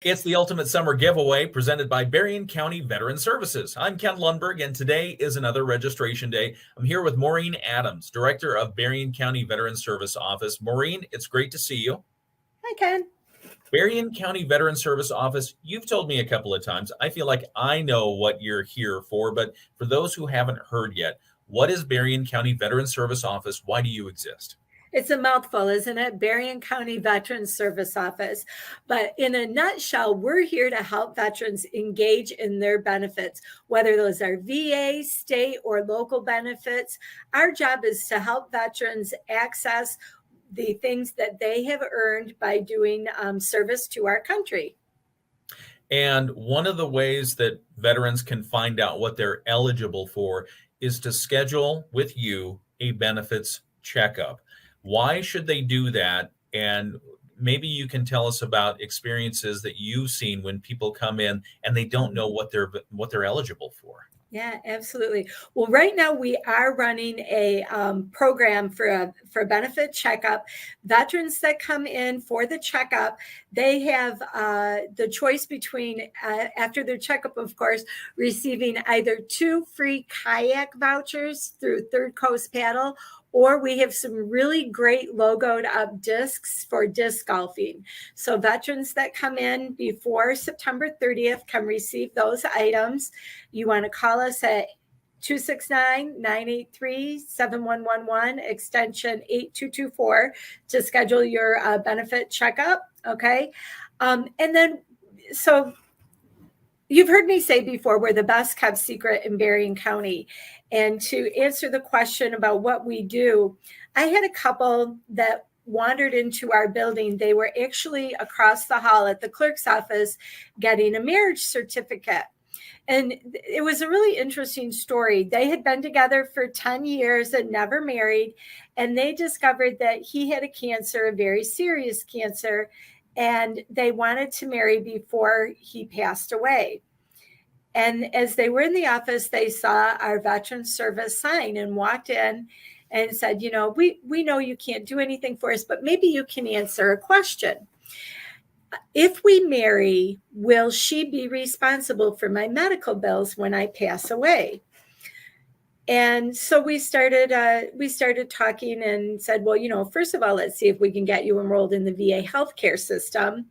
It's the ultimate summer giveaway presented by Berrien County Veteran Services. I'm Ken Lundberg, and today is another registration day. I'm here with Maureen Adams, Director of Berrien County Veteran Service Office. Maureen, it's great to see you. Hi, Ken. Berrien County Veteran Service Office, you've told me a couple of times. I feel like I know what you're here for, but for those who haven't heard yet, what is Berrien County Veteran Service Office? Why do you exist? It's a mouthful, isn't it? Berrien County Veterans Service Office. But in a nutshell, we're here to help veterans engage in their benefits, whether those are VA, state, or local benefits. Our job is to help veterans access the things that they have earned by doing service to our country. And one of the ways that veterans can find out what they're eligible for is to schedule with you a benefits checkup. Why should they do that? And maybe you can tell us about experiences that you've seen when people come in and they don't know what they're eligible for. Yeah, absolutely. Well, right now we are running a program for a benefit checkup. Veterans that come in for the checkup, they have the choice between, after their checkup, of course, receiving either 2 free kayak vouchers through Third Coast Paddle, or we have some really great logoed up discs for disc golfing. So veterans that come in before September 30th can receive those items. You want to call us at 269-983-7111, extension 8224 to schedule your benefit checkup. Okay. And then, so you've heard me say before, we're the best kept secret in Berrien County. And to answer the question about what we do, I had a couple that wandered into our building. They were actually across the hall at the clerk's office getting a marriage certificate. And it was a really interesting story. They had been together for 10 years and never married. And they discovered that he had a cancer, a very serious cancer, and they wanted to marry before he passed away. And as they were in the office, they saw our veteran service sign and walked in and said, you know, we know you can't do anything for us, but maybe you can answer a question. If we marry, will she be responsible for my medical bills when I pass away? And so we started talking and said, well, you know, first of all, let's see if we can get you enrolled in the VA healthcare system.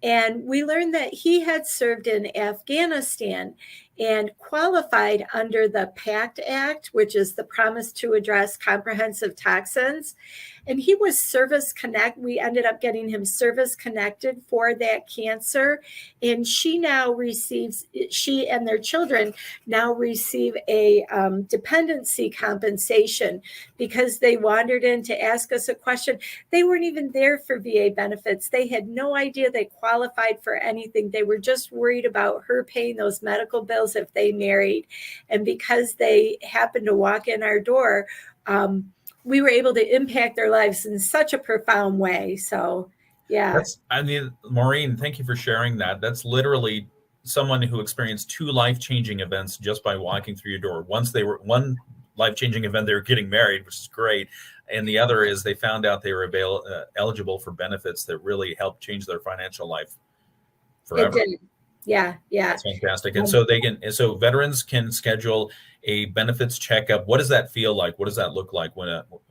And we learned that he had served in Afghanistan and qualified under the PACT Act, which is the Promise to Address Comprehensive Toxins. And he was we ended up getting him service connected for that cancer. And she and their children now receive a dependency compensation because they wandered in to ask us a question. They weren't even there for VA benefits. They had no idea they qualified for anything. They were just worried about her paying those medical bills if they married. And because they happened to walk in our door, we were able to impact their lives in such a profound way. So, yeah. Maureen, thank you for sharing that. That's literally someone who experienced 2 life-changing events just by walking through your door. One life-changing event, they were getting married, which is great. And the other is they found out they were eligible for benefits that really helped change their financial life forever. It did. Yeah. That's fantastic. And so veterans can schedule a benefits checkup. What does that feel like? What does that look like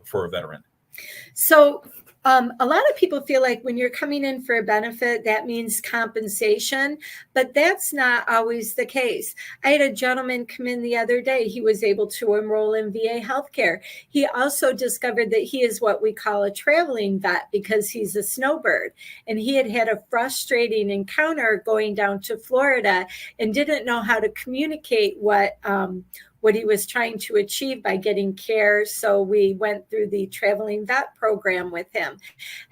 for a veteran? So a lot of people feel like when you're coming in for a benefit, that means compensation, but that's not always the case. I had a gentleman come in the other day. He was able to enroll in VA healthcare. He also discovered that he is what we call a traveling vet because he's a snowbird. And he had a frustrating encounter going down to Florida and didn't know how to communicate what he was trying to achieve by getting care. So we went through the traveling vet program with him.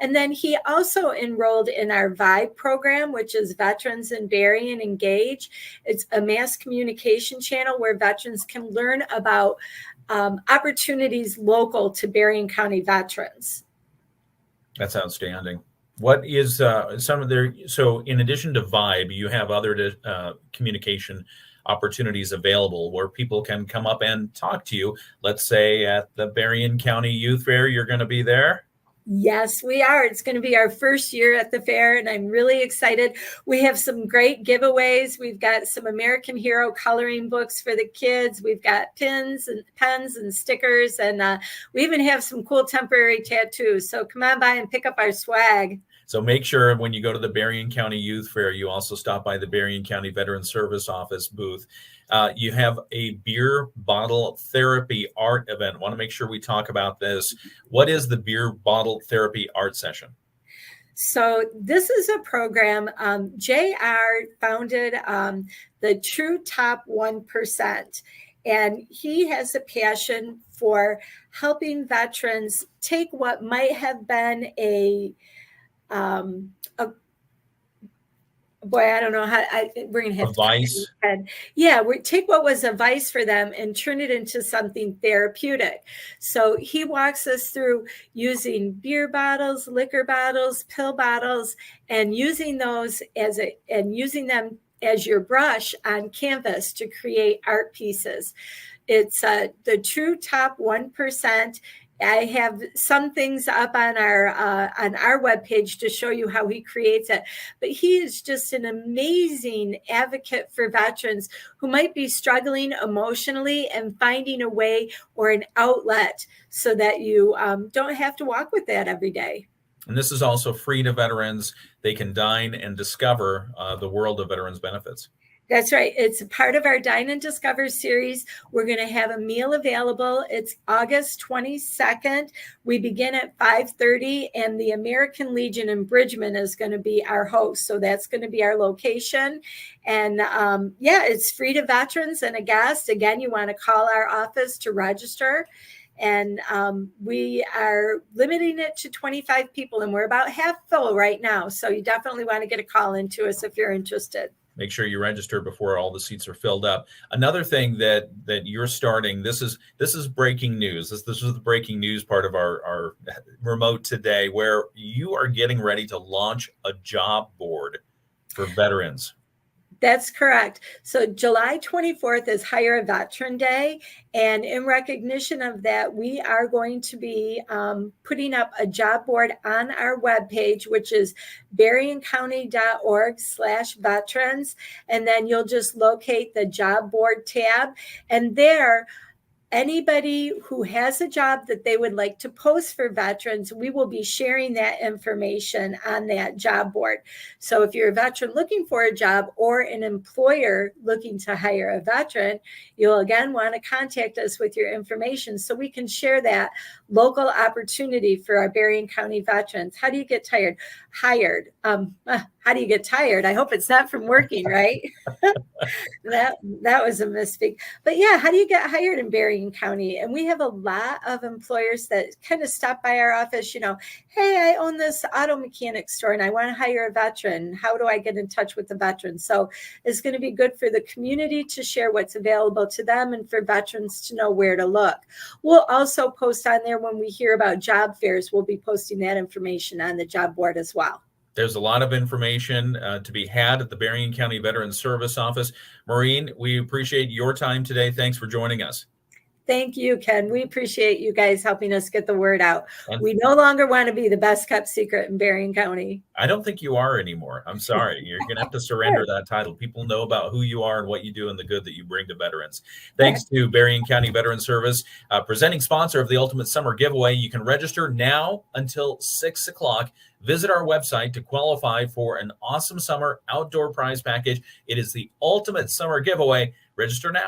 And then he also enrolled in our VIBE program, which is Veterans in Berrien Engage. It's a mass communication channel where veterans can learn about opportunities local to Berrien County veterans. That's outstanding. What is so in addition to VIBE, you have other communication opportunities available where people can come up and talk to you. Let's say at the Berrien County Youth Fair, you're going to be there. Yes, we are. It's going to be our first year at the fair, and I'm really excited. We have some great giveaways. We've got some American Hero coloring books for the kids. We've got pins and pens and stickers, and we even have some cool temporary tattoos. So come on by and pick up our swag. So make sure when you go to the Berrien County Youth Fair, you also stop by the Berrien County Veteran Service Office booth. You have a beer bottle therapy art event. Want to make sure we talk about this. What is the beer bottle therapy art session? So this is a program. JR founded the True Top 1%. And he has a passion for helping veterans take what might have been boy, I don't know how we're going to have a vice. Yeah, we take what was a vice for them and turn it into something therapeutic. So he walks us through using beer bottles, liquor bottles, pill bottles, and using those using them as your brush on canvas to create art pieces. It's the True Top 1%. I have some things up on our webpage to show you how he creates it. But he is just an amazing advocate for veterans who might be struggling emotionally and finding a way or an outlet so that you don't have to walk with that every day. And this is also free to veterans. They can dine and discover the world of veterans benefits. That's right. It's a part of our Dine and Discover series. We're going to have a meal available. It's August 22nd. We begin at 5:30, and the American Legion in Bridgman is going to be our host. So that's going to be our location. And it's free to veterans and a guest. Again, you want to call our office to register. And we are limiting it to 25 people, and we're about half full right now. So you definitely want to get a call into us if you're interested. Make sure you register before all the seats are filled up. Another thing that you're starting, this is breaking news. This is the breaking news part of our remote today, where you are getting ready to launch a job board for veterans. That's correct. So July 24th is Hire a Veteran Day. And in recognition of that, we are going to be putting up a job board on our webpage, which is berriencounty.org/veterans. And then you'll just locate the job board tab. And there, anybody who has a job that they would like to post for veterans, we will be sharing that information on that job board. So if you're a veteran looking for a job or an employer looking to hire a veteran, you'll again want to contact us with your information so we can share that local opportunity for our Berrien County veterans. How do you get hired? How do you get tired? I hope it's not from working, right? that was a misspeak. But yeah, how do you get hired in Berrien County? And we have a lot of employers that kind of stop by our office, hey, I own this auto mechanic store and I want to hire a veteran. How do I get in touch with the veteran? So it's going to be good for the community to share what's available to them and for veterans to know where to look. We'll also post on there when we hear about job fairs. We'll be posting that information on the job board as well. There's a lot of information to be had at the Berrien County Veterans Service Office. Maureen, we appreciate your time today. Thanks for joining us. Thank you, Ken. We appreciate you guys helping us get the word out. We no longer want to be the best kept secret in Berrien County. I don't think you are anymore. I'm sorry. You're going to have to surrender that title. People know about who you are and what you do and the good that you bring to veterans. Thanks to Berrien County Veterans Service, presenting sponsor of the Ultimate Summer Giveaway. You can register now until 6 o'clock. Visit our website to qualify for an awesome summer outdoor prize package. It is the Ultimate Summer Giveaway. Register now.